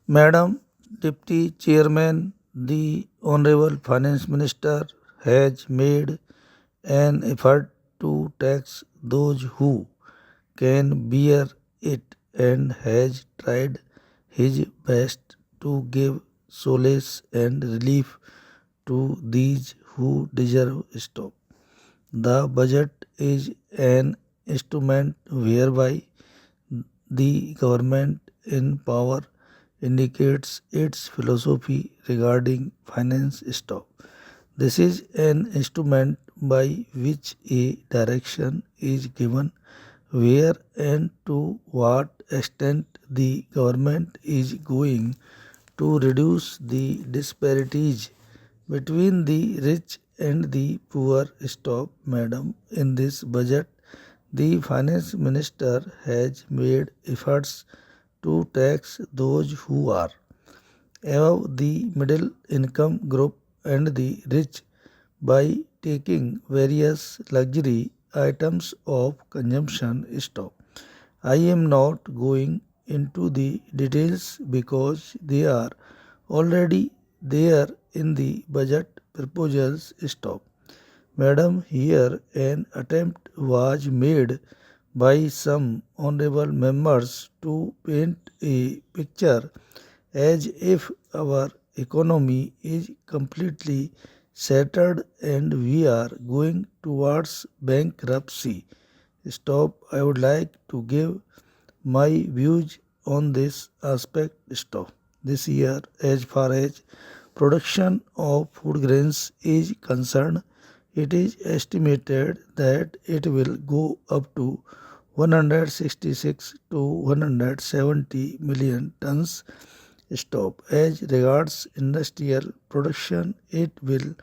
Madam Deputy Chairman, the Honorable Finance Minister has made an effort to tax those who can bear it and has tried his best to give solace and relief to these who deserve stop. The budget is an instrument whereby the government in power indicates its philosophy regarding finance stop. This is an instrument by which a direction is given where and to what extent the government is going to reduce the disparities between the rich and the poor. Stop, madam. In this budget, the finance minister has made efforts to tax those who are above the middle income group and the rich by taking various luxury items of consumption. Stop. I am not going into the details because they are already there in the budget proposals. Stop. Madam, here an attempt was made by some honorable members to paint a picture as if our economy is completely shattered and we are going towards bankruptcy. Stop. I would like to give my views on this aspect. Stop. This year, as far as production of food grains is concerned, it is estimated that it will go up to 166 to 170 million tons. Stop. As regards industrial production, it will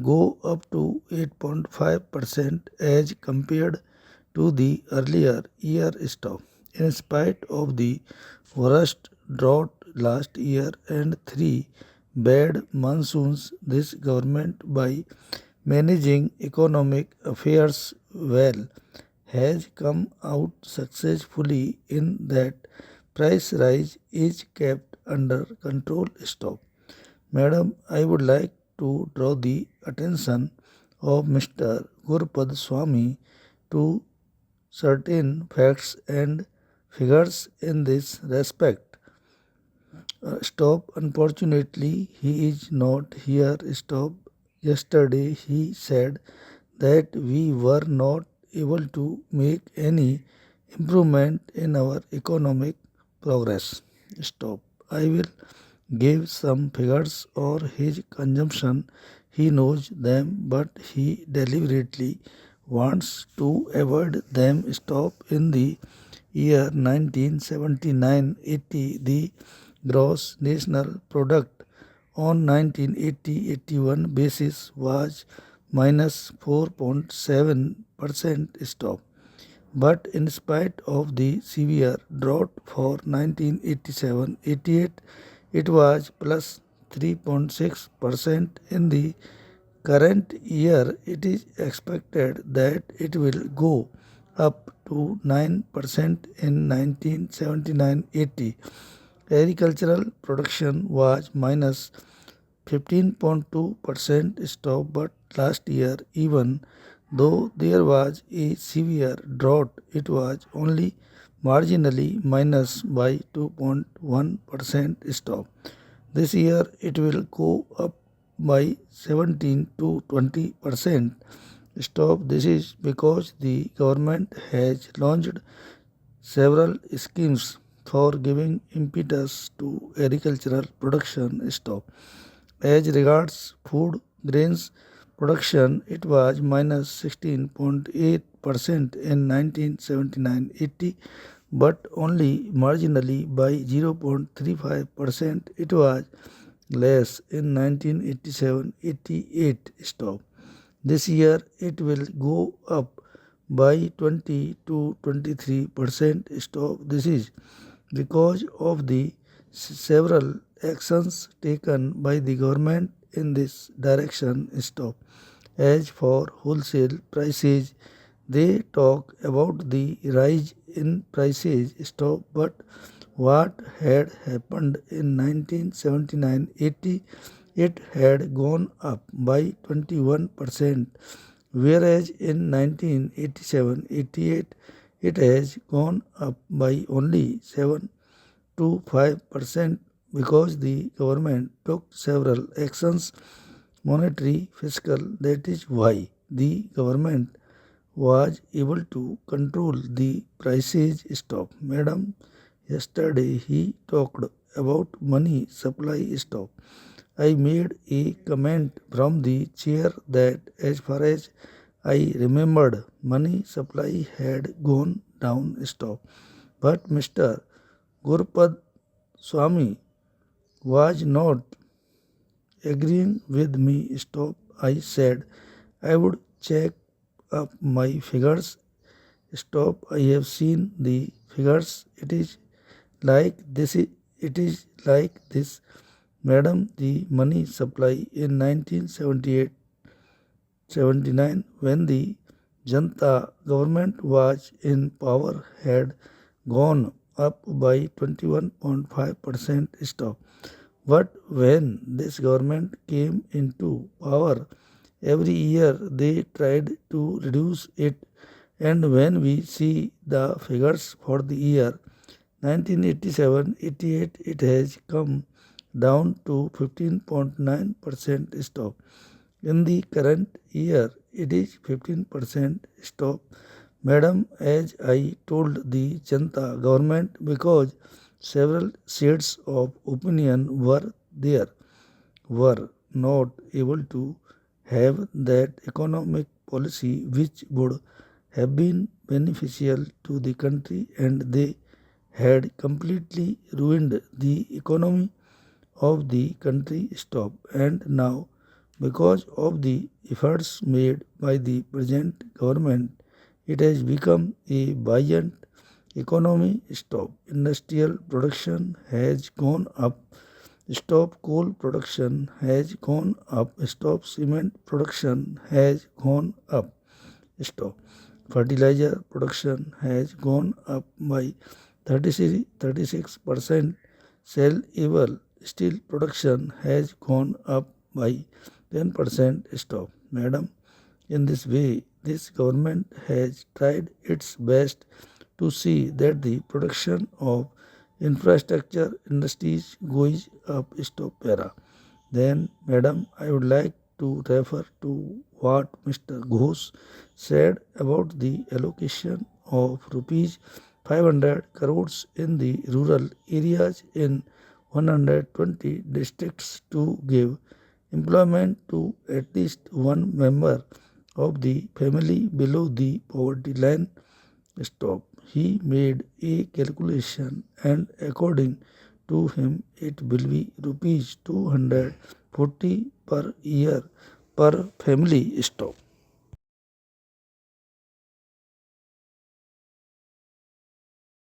go up to 8.5% as compared to the earlier year. Stop. In spite of the worst drought last year and three bad monsoons, this government, by managing economic affairs well, has come out successfully in that price rise is kept under control. Stop. Madam, I would like to draw the attention of Mr. Gurpad Swami to certain facts and figures in this respect. Stop. Unfortunately, he is not here. Stop. Yesterday, he said that we were not able to make any improvement in our economic progress. Stop. I will give some figures or his consumption. He knows them, but he deliberately wants to avoid them. Stop. In the year 1979-80, the gross national product on 1980-81 basis was minus 4.7%. Stop. But in spite of the severe drought for 1987-88, it was plus 3.6%. In the current year, it is expected that it will go up to 9% in 1979-80. Agricultural production was minus 15.2%. Stop. But last year, even though there was a severe drought, it was only marginally minus by 2.1%. Stop. This year it will go up by 17 to 20%. Stop. This is because the government has launched several schemes for giving impetus to agricultural production. Stop. As regards food grains production, it was minus 16.8% in 1979-80, but only marginally by 0.35%. It was less in 1987-88. Stop. This year it will go up by 20 to 23%. Stop. This is because of the several actions taken by the government in this direction. Stop. As for wholesale prices, they talk about the rise in prices. Stop. But what had happened in 1979-80, it had gone up by 21%, whereas in 1987-88, it has gone up by only 7 to 5% because the government took several actions, monetary, fiscal. That is why the government was able to control the prices. Stop. Madam, yesterday he talked about money supply. Stop. I made a comment from the chair that as far as I remembered, money supply had gone down. Stop. But Mr. Gurpad Swami was not agreeing with me. Stop. I said I would check up my figures. Stop. I have seen the figures. It is like this. It is like this. Madam, the money supply in 1978-79, when the Janta government was in power, had gone up by 21.5%. Stop. But when this government came into power, every year they tried to reduce it, and when we see the figures for the year 1987-88, it has come down to 15.9%. Stop. In the current year, it is 15%. Stop. Madam, as I told the Janta government, because several shades of opinion were there, were not able to have that economic policy which would have been beneficial to the country, and they had completely ruined the economy of the country. Stop. And now, because of the efforts made by the present government, it has become a buoyant economy. Stop. Industrial production has gone up. Stop. Coal production has gone up. Stop. Cement production has gone up. Stop. Fertilizer production has gone up by 36%. Saleable steel production has gone up by 10%. Stop. Madam, in this way, this government has tried its best to see that the production of infrastructure industries goes up. Stop. Para. Then, Madam, I would like to refer to what Mr. Ghosh said about the allocation of rupees 500 crores in the rural areas in 120 districts to give employment to at least one member of the family below the poverty line. Stop. He made a calculation, and according to him it will be rupees 240 per year per family. Stop.